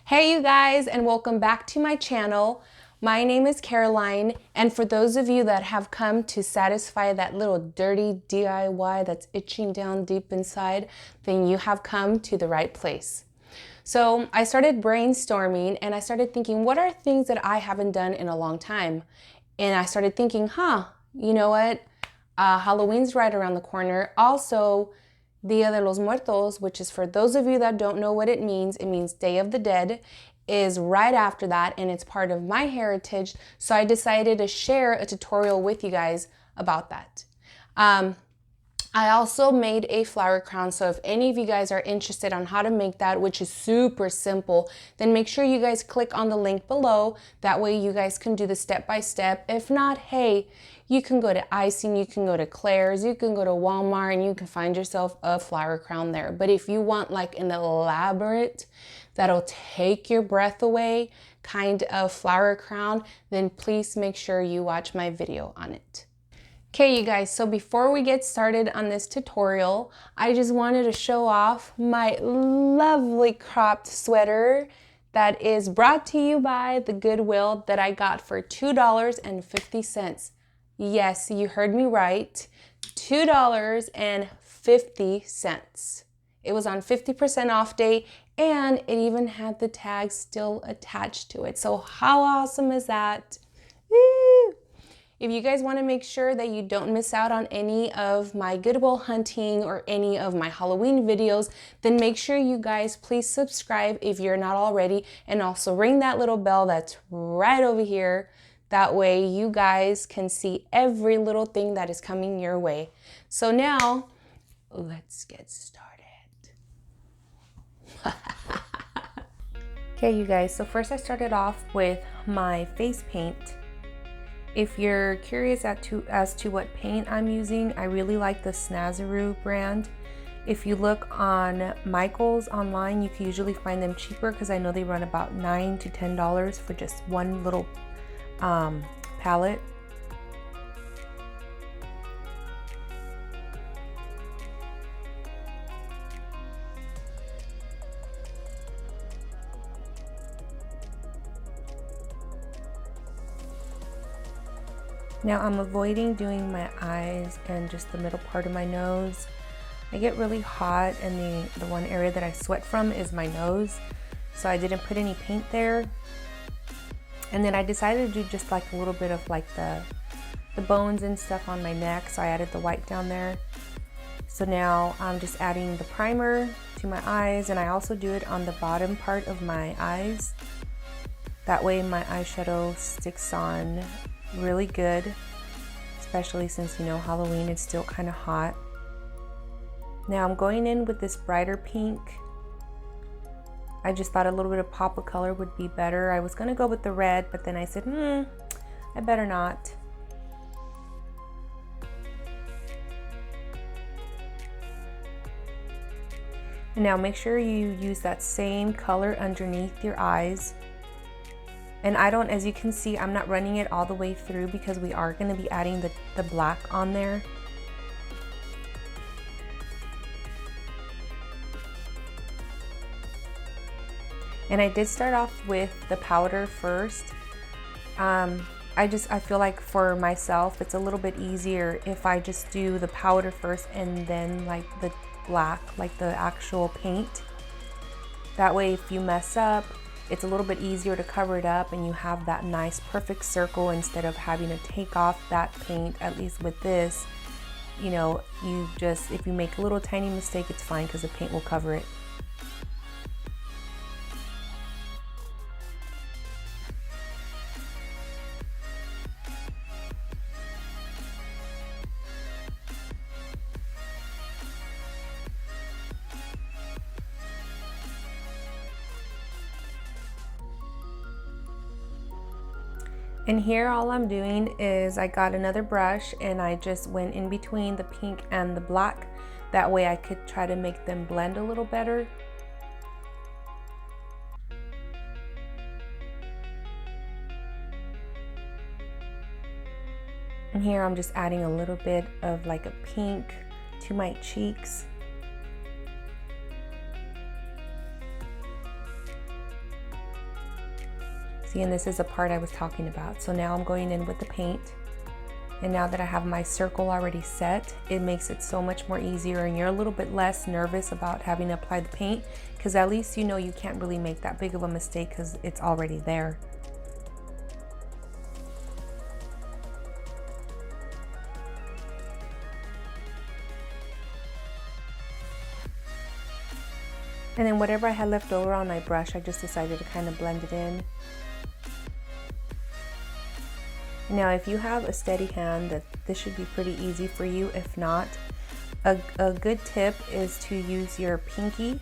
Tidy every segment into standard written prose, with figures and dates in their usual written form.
Hey you guys, and welcome back to my channel. My name is Caroline, and for those of you that have come to satisfy that little dirty DIY that's itching down deep inside, then you have come to the right place. So I started brainstorming and I started thinking, what are things that I haven't done in a long time? And I started thinking, you know what? Halloween's right around the corner. Also, Dia de los Muertos, which is, for those of you that don't know what it means Day of the Dead, is right after that, and it's part of my heritage. So I decided to share a tutorial with you guys about that. I also made a flower crown, so if any of you guys are interested on how to make that, which is super simple, then make sure you guys click on the link below. That way you guys can do the step-by-step. If not, hey, you can go to Icing, you can go to Claire's, you can go to Walmart, and you can find yourself a flower crown there. But if you want like an elaborate, that'll take your breath away kind of flower crown, then please make sure you watch my video on it. Okay, you guys, so before we get started on this tutorial, I just wanted to show off my lovely cropped sweater that is brought to you by the Goodwill that I got for $2.50. Yes, you heard me right, $2.50. It was on 50% off day, and it even had the tag still attached to it. So how awesome is that? Woo! If you guys want to make sure that you don't miss out on any of my Goodwill hunting or any of my Halloween videos, then make sure you guys please subscribe if you're not already, and also ring that little bell that's right over here. That way you guys can see every little thing that is coming your way. So now, let's get started. Okay, you guys, so first I started off with my face paint. If you're curious as to what paint I'm using, I really like the Snazaroo brand. If you look on Michael's online, you can usually find them cheaper because I know they run about $9 to $10 for just one little palette. Now I'm avoiding doing my eyes and just the middle part of my nose. I get really hot, and the one area that I sweat from is my nose, so I didn't put any paint there. And then I decided to do just like a little bit of like the bones and stuff on my neck, so I added the white down there. So now I'm just adding the primer to my eyes, and I also do it on the bottom part of my eyes. That way my eyeshadow sticks on really good, especially since, you know, Halloween, it's still kind of hot. Now I'm going in with this brighter pink. I just thought a little bit of pop of color would be better. I was gonna go with the red, but then I said, I better not. And now make sure you use that same color underneath your eyes. And as you can see, I'm not running it all the way through because we are going to be adding the black on there. And I did start off with the powder first. I feel like for myself, it's a little bit easier if I just do the powder first and then like the black, like the actual paint. That way, if you mess up, it's a little bit easier to cover it up, and you have that nice perfect circle instead of having to take off that paint. At least with this, you know, if you make a little tiny mistake, it's fine because the paint will cover it. And here all I'm doing is I got another brush and I just went in between the pink and the black. That way I could try to make them blend a little better. And here I'm just adding a little bit of like a pink to my cheeks. See, and this is the part I was talking about. So now I'm going in with the paint. And now that I have my circle already set, it makes it so much more easier, and you're a little bit less nervous about having to apply the paint, because at least you know you can't really make that big of a mistake because it's already there. And then whatever I had left over on my brush, I just decided to kind of blend it in. Now, if you have a steady hand, this should be pretty easy for you. If not, a good tip is to use your pinky.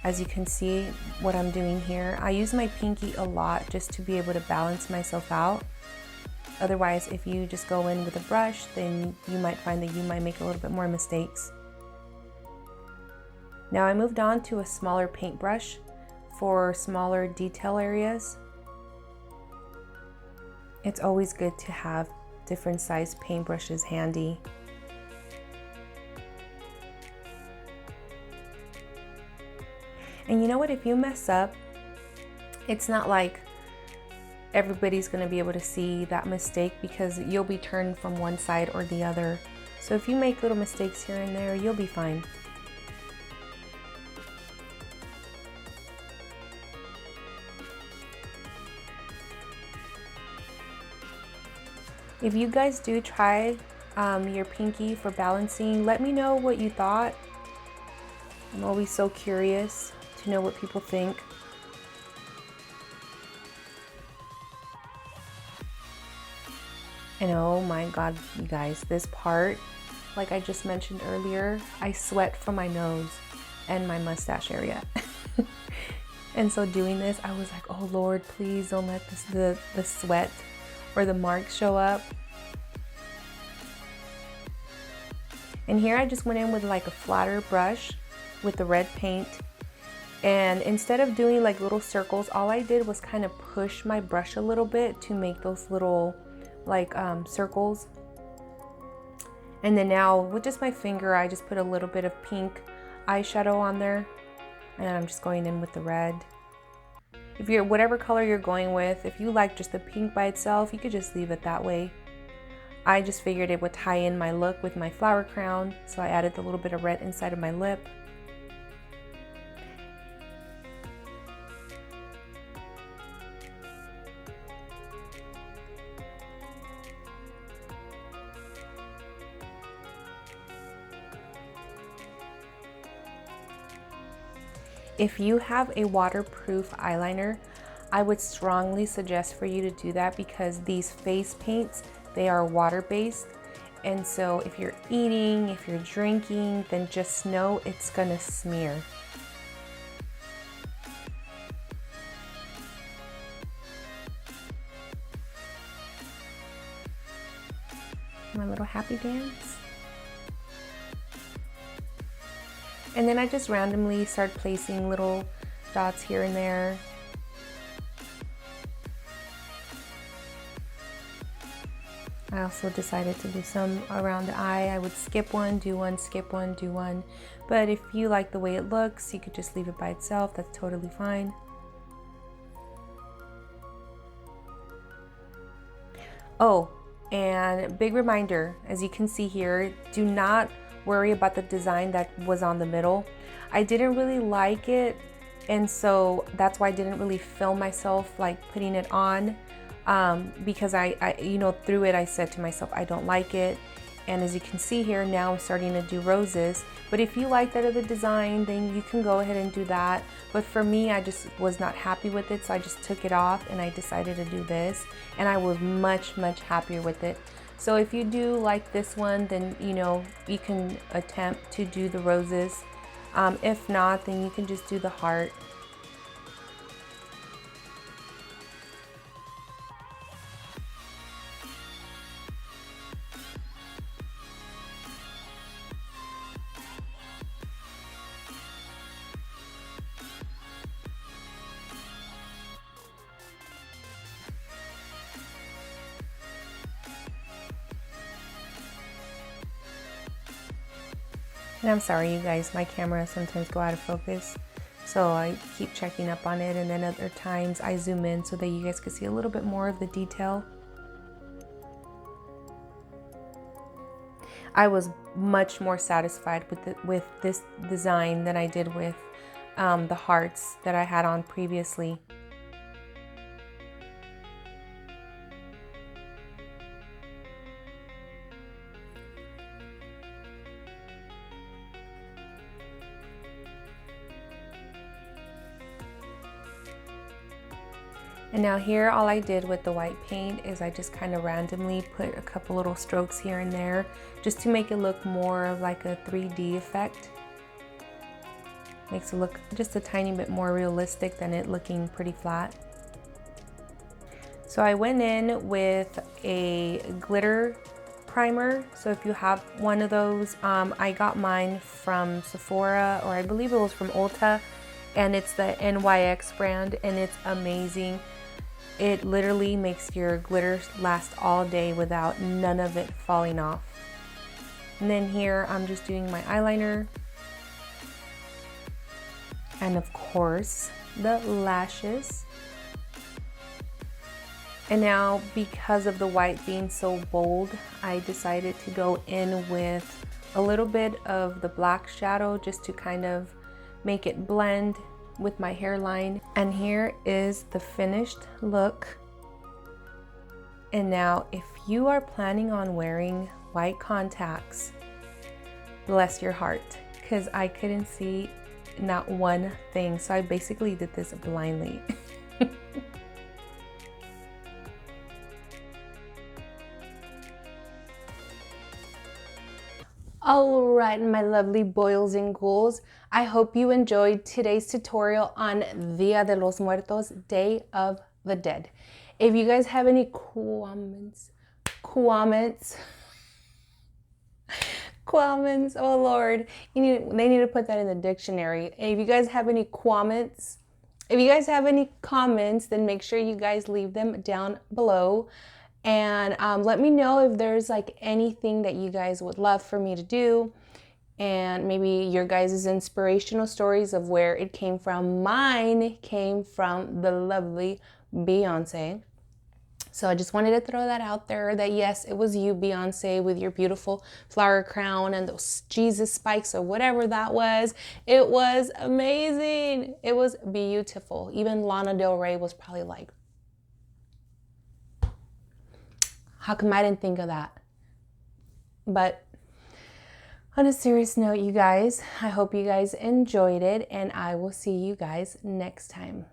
As you can see what I'm doing here, I use my pinky a lot just to be able to balance myself out. Otherwise, if you just go in with a brush, then you might find that you might make a little bit more mistakes. Now I moved on to a smaller paintbrush for smaller detail areas. It's always good to have different size paintbrushes handy. And you know what, if you mess up, it's not like everybody's gonna be able to see that mistake, because you'll be turned from one side or the other. So if you make little mistakes here and there, you'll be fine. If you guys do try your pinky for balancing, let me know what you thought. I'm always so curious to know what people think. And oh my God, you guys, this part, like I just mentioned earlier, I sweat from my nose and my mustache area. And so doing this, I was like, oh Lord, please don't let the sweat or the marks show up. And here I just went in with like a flatter brush with the red paint, and instead of doing like little circles, all I did was kind of push my brush a little bit to make those little like circles. And then now with just my finger, I just put a little bit of pink eyeshadow on there, and then I'm just going in with the red. If you're whatever color you're going with, if you like just the pink by itself, you could just leave it that way. I just figured it would tie in my look with my flower crown, so I added a little bit of red inside of my lip. If you have a waterproof eyeliner, I would strongly suggest for you to do that, because these face paints, they are water-based. And so if you're eating, if you're drinking, then just know it's gonna smear. My little happy dance. And then I just randomly start placing little dots here and there. I also decided to do some around the eye. I would skip one, do one, skip one, do one. But if you like the way it looks, you could just leave it by itself. That's totally fine. Oh, and big reminder, as you can see here, do not worry about the design that was on the middle. I didn't really like it, and so that's why I didn't really film myself like putting it on, because I you know, through it I said to myself, I don't like it. And as you can see here, now I'm starting to do roses. But if you like that other design, then you can go ahead and do that. But for me, I just was not happy with it, so I just took it off and I decided to do this. And I was much, much happier with it. So if you do like this one, then you know, you can attempt to do the roses. If not, then you can just do the heart. And I'm sorry, you guys, my camera sometimes go out of focus. So I keep checking up on it, and then other times I zoom in so that you guys can see a little bit more of the detail. I was much more satisfied with this design than I did with the hearts that I had on previously. And now here, all I did with the white paint is I just kind of randomly put a couple little strokes here and there just to make it look more like a 3D effect. Makes it look just a tiny bit more realistic than it looking pretty flat. So I went in with a glitter primer. So if you have one of those, I got mine from Sephora, or I believe it was from Ulta, and it's the NYX brand, and it's amazing. It literally makes your glitter last all day without none of it falling off. And then here I'm just doing my eyeliner. And of course, the lashes. And now, because of the white being so bold, I decided to go in with a little bit of the black shadow just to kind of make it blend with my hairline. And here is the finished look. And now, if you are planning on wearing white contacts, bless your heart, because I couldn't see not one thing. So I basically did this blindly. All right, my lovely boils and ghouls, I hope you enjoyed today's tutorial on Dia de los Muertos, Day of the Dead. If you guys have any comments, oh Lord, they need to put that in the dictionary. If you guys have any comments, then make sure you guys leave them down below. And let me know if there's like anything that you guys would love for me to do, and maybe your guys' inspirational stories of where it came from. Mine came from the lovely Beyonce. So I just wanted to throw that out there, that yes, it was you, Beyonce, with your beautiful flower crown and those Jesus spikes or whatever that was. It was amazing. It was beautiful. Even Lana Del Rey was probably like, how come I didn't think of that? But on a serious note, you guys, I hope you guys enjoyed it, and I will see you guys next time.